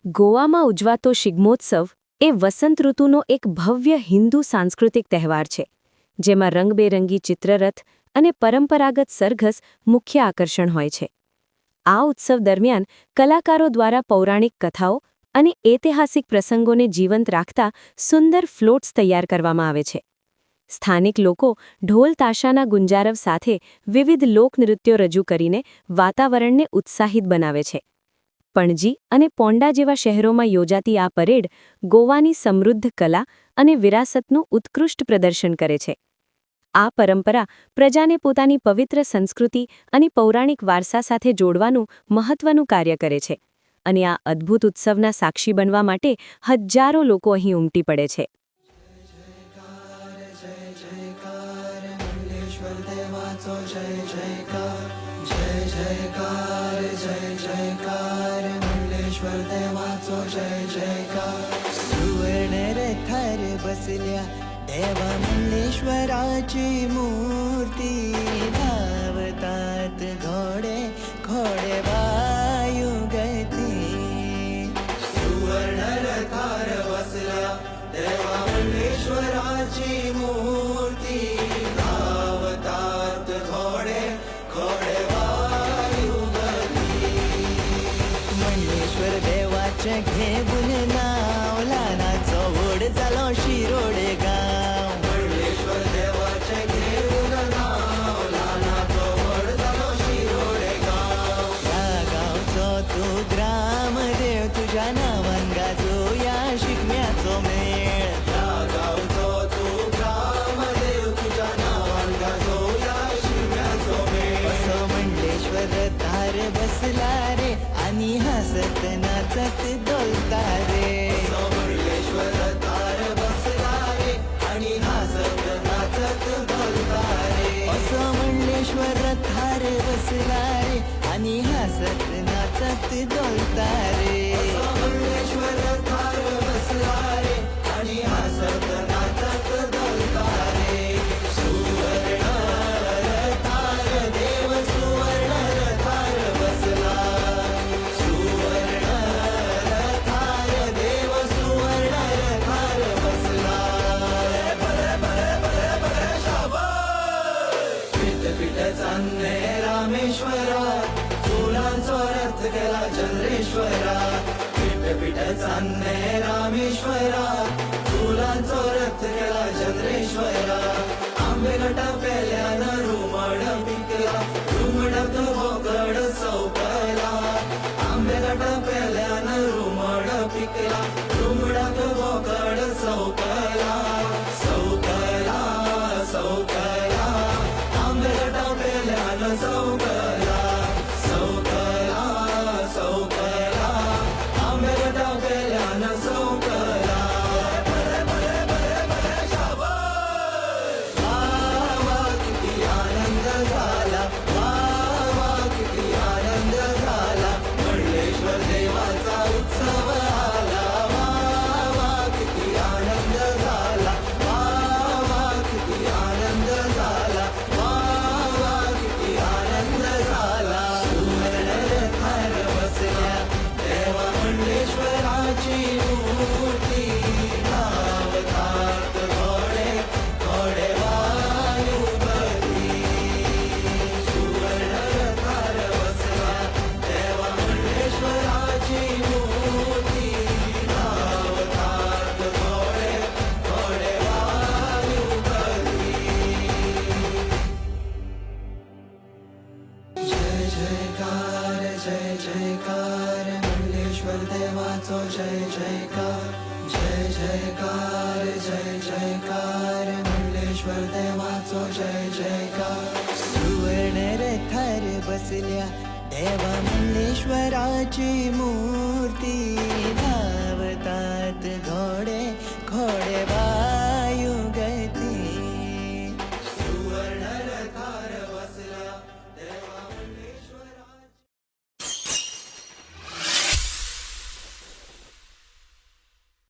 ગોવામાં ઉજવાતો શિગ્મોત્સવ એ વસંત ઋતુનો એક ભવ્ય હિન્દુ સાંસ્કૃતિક તહેવાર છે, જેમાં રંગબેરંગી ચિત્રરથ અને પરંપરાગત સરઘસ મુખ્ય આકર્ષણ હોય છે. આ ઉત્સવ દરમિયાન કલાકારો દ્વારા પૌરાણિક કથાઓ અને ઐતિહાસિક પ્રસંગોને જીવંત રાખતા સુંદર ફ્લોટ્સ તૈયાર કરવામાં આવે છે. સ્થાનિક લોકો ઢોલ તાશાના ગુંજારવ સાથે વિવિધ લોકનૃત્યો રજૂ કરીને વાતાવરણને ઉત્સાહિત બનાવે છે. પણજી અને પોંડા જેવા શહેરોમાં યોજાતી આ પરેડ ગોવાની સમૃદ્ધ કલા અને વિરાસતનું ઉત્કૃષ્ટ પ્રદર્શન કરે છે. આ પરંપરા પ્રજાને પોતાની પવિત્ર સંસ્કૃતિ અને પૌરાણિક વારસા સાથે જોડવાનું મહત્વનું કાર્ય કરે છે, અને આ અદ્ભુત ઉત્સવના સાક્ષી બનવા માટે હજારો લોકો અહીં ઉમટી પડે છે. सुवर्ण रथार बसल्या देवा मल्लेश्वराची मूर्ती धावतात घोडे घोडे वायुगती. सुवर्ण रथार बसल्या देवा मल्लेश्वराची मूर्ती धावतात घोडे घोडे वायुगती. मल्लेश्वर देवाचे घेऊन नाव लहानाचो ओढ झालो शिरोडे गाव. मल्लेश्वर देवाचे घेऊन नाव लहानाचो ओढ झालो शिरोडे गाव. या गावचो तू ग्रामदेव तुझ्या नावान गाजोया शिगम्याचो मेळ. या गावचो तू ग्रामदेव तुझ्या नावान गाजोया शिगम्याचो मेळ. असो मंडलेश्वर तार बसला रे आणि हसत नाचत डोलता रे. असो मंडलेश्वर तार बसला रे आणि हसत नाचत डोलता रे. असो मंडलेश्वर तार बसला रे आणि हसत नाचत डोलता रे. असो मंडलेश्वर तार बसला रे आणि हसत नाचत डोलता रे. सुवर्ण रथार देव सुवर्ण रथार बसला. सुवर्ण रथार देव सुवर्ण रथार बसला. पीठ पीठ चांदणे रामेश्वरा फुलांचो रथ गेला चंद्रेश्वरा. पीठ पीठ चांदणे रामेश्वरा फुलांचो रथ गेला चंद्रेश्वरा. आंबे घटा पेल्यान रुमड पिकला रुमडक बोकड सौकला. आंबे घटा पेल्यान रुमड पिकला रुमडक बोकड सौकला. सौकला सौकला आंबे घटा पेल्यान सौकला. सौकला सौकला आंबे घटा पेल्यान सौकला. वा वा किती आनंद झाला. वा वा किती आनंद झाला. मंडलेश्वर देवाचा उत्सव आला. वा वा किती आनंद झाला. वा वा किती आनंद झाला. वा वा किती आनंद झाला. सुवर्ण रथार बसल्या देवा मंडलेश्वराची मूर्ती धावतात घोडे घोडे वायुगती. सुवर्ण रथार बसल्या देवा मंडलेश्वराची मूर्ती धावतात घोडे घोडे वायुगती. जय जयकार जय जयकार मंडलेश्वर देवाचो जय जयकार. जय जयकार जय जयकार मंडलेश्वर देवाचो जय जयकार. सुवर्ण रथार बसल्या देवा मंडलेश्वराची मूर्ती